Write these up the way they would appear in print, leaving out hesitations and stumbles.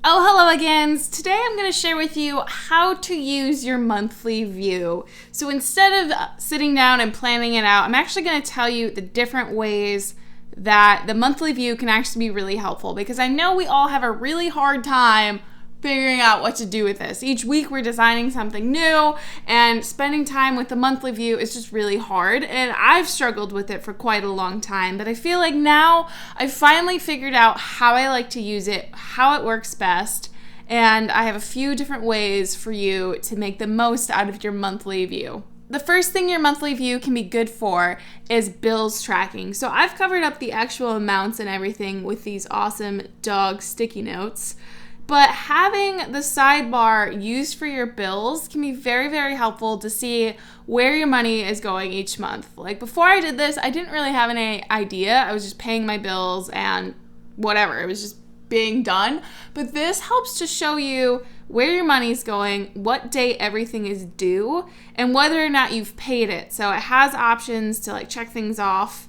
Oh, hello again. Today I'm going to share with you how to use your monthly view. So instead of sitting down and planning it out, I'm actually going to tell you the different ways that the monthly view can actually be really helpful, because I know we all have a really hard time figuring out what to do with this. Each week we're designing something new, and spending time with the monthly view is just really hard, and I've struggled with it for quite a long time, but I feel like now I've finally figured out how I like to use it, how it works best, and I have a few different ways for you to make the most out of your monthly view. The first thing your monthly view can be good for is bills tracking. So I've covered up the actual amounts and everything with these awesome dog sticky notes. But having the sidebar used for your bills can be very, very helpful to see where your money is going each month. Like before I did this, I didn't really have any idea. I was just paying my bills and whatever. It was just being done. But this helps to show you where your money's going, what date everything is due, and whether or not you've paid it. So it has options to like check things off.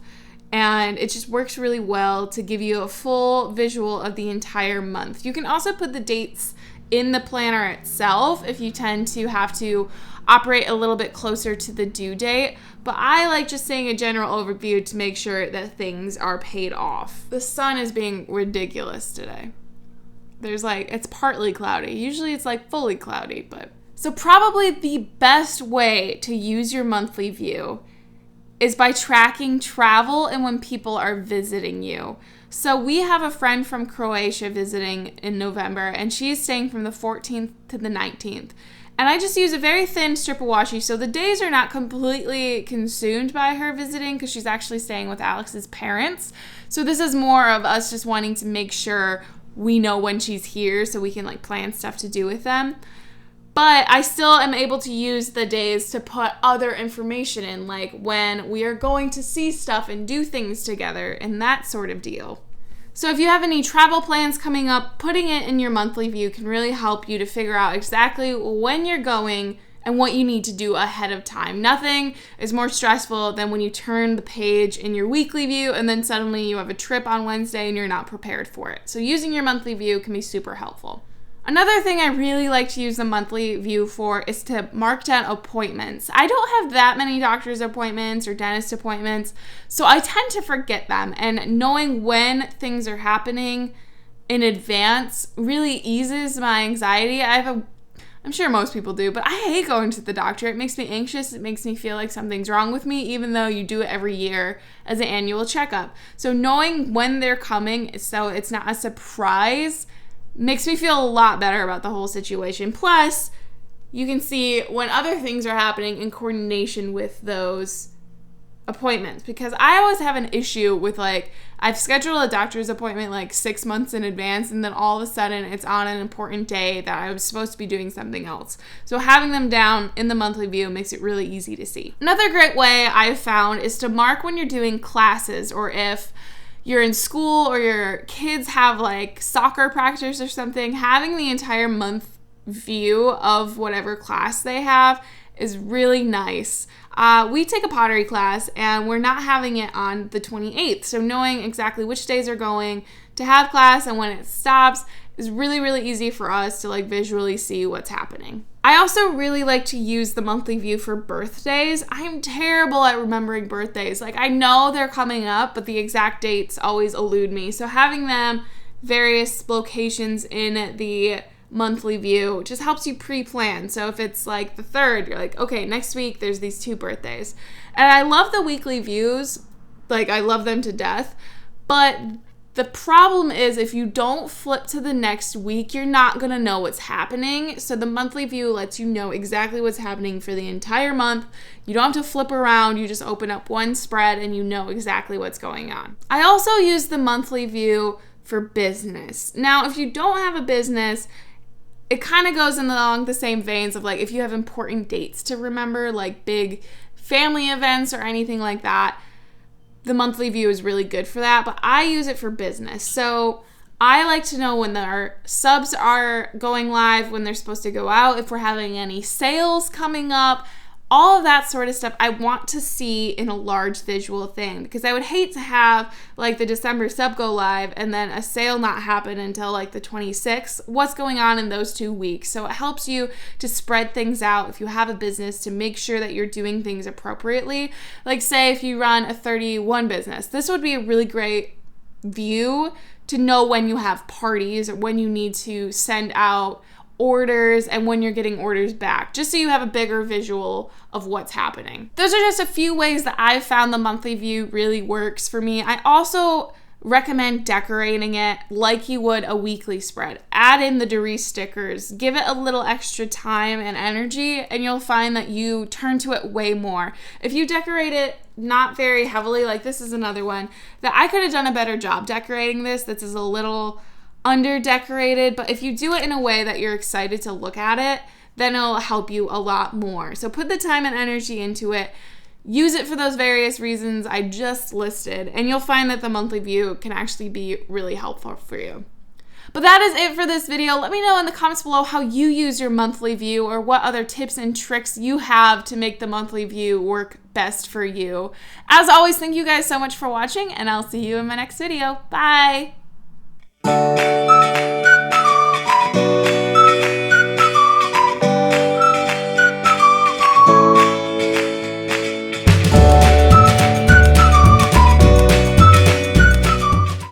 And it just works really well to give you a full visual of the entire month. You can also put the dates in the planner itself if you tend to have to operate a little bit closer to the due date. But I like just saying a general overview to make sure that things are paid off. The sun is being ridiculous today. It's partly cloudy. Usually it's like fully cloudy, but. So probably the best way to use your monthly view is by tracking travel and when people are visiting you. So we have a friend from Croatia visiting in November, and she's staying from the 14th to the 19th. And I just use a very thin strip of washi, so the days are not completely consumed by her visiting because she's actually staying with Alex's parents. So this is more of us just wanting to make sure we know when she's here so we can plan stuff to do with them. But I still am able to use the days to put other information in, like when we are going to see stuff and do things together and that sort of deal. So if you have any travel plans coming up, putting it in your monthly view can really help you to figure out exactly when you're going and what you need to do ahead of time. Nothing is more stressful than when you turn the page in your weekly view and then suddenly you have a trip on Wednesday and you're not prepared for it. So using your monthly view can be super helpful. Another thing I really like to use the monthly view for is to mark down appointments. I don't have that many doctor's appointments or dentist appointments, so I tend to forget them. And knowing when things are happening in advance really eases my anxiety. I'm sure most people do, but I hate going to the doctor. It makes me anxious. It makes me feel like something's wrong with me, even though you do it every year as an annual checkup. So knowing when they're coming so it's not a surprise makes me feel a lot better about the whole situation. Plus, you can see when other things are happening in coordination with those appointments. Because I always have an issue with I've scheduled a doctor's appointment 6 months in advance, and then all of a sudden it's on an important day that I was supposed to be doing something else. So having them down in the monthly view makes it really easy to see. Another great way I've found is to mark when you're doing classes, or if you're in school or your kids have soccer practice or something, having the entire month view of whatever class they have is really nice. We take a pottery class and we're not having it on the 28th. So knowing exactly which days are going to have class and when it stops is really, really easy for us to visually see what's happening. I also really like to use the monthly view for birthdays. I'm terrible at remembering birthdays. I know they're coming up, but the exact dates always elude me. So having them various locations in the monthly view just helps you pre-plan. So if it's the 3rd, you're okay, next week there's these 2 birthdays. And I love the weekly views. I love them to death. But the problem is if you don't flip to the next week, you're not going to know what's happening. So the monthly view lets you know exactly what's happening for the entire month. You don't have to flip around. You just open up one spread and you know exactly what's going on. I also use the monthly view for business. Now, if you don't have a business, it kind of goes along the same veins of if you have important dates to remember, big family events or anything like that. The monthly view is really good for that, but I use it for business. So I like to know when our subs are going live, when they're supposed to go out, if we're having any sales coming up, All of that sort of stuff I want to see in a large visual thing, because I would hate to have like the December sub go live and then a sale not happen until like the 26th. What's going on in those 2 weeks? So it helps you to spread things out if you have a business, to make sure that you're doing things appropriately. Like say if you run a 31 business, this would be a really great view to know when you have parties or when you need to send out orders and when you're getting orders back, just so you have a bigger visual of what's happening. Those are just a few ways that I've found the monthly view really works for me. I also recommend decorating it like you would a weekly spread. Add in the Doris stickers, give it a little extra time and energy, and you'll find that you turn to it way more. If you decorate it not very heavily, like this is another one that I could have done a better job decorating this. This is a little under decorated, but if you do it in a way that you're excited to look at it, then it'll help you a lot more. So put the time and energy into it. Use it for those various reasons I just listed, and you'll find that the monthly view can actually be really helpful for you. But that is it for this video. Let me know in the comments below how you use your monthly view, or what other tips and tricks you have to make the monthly view work best for you. As always, thank you guys so much for watching, and I'll see you in my next video. Bye!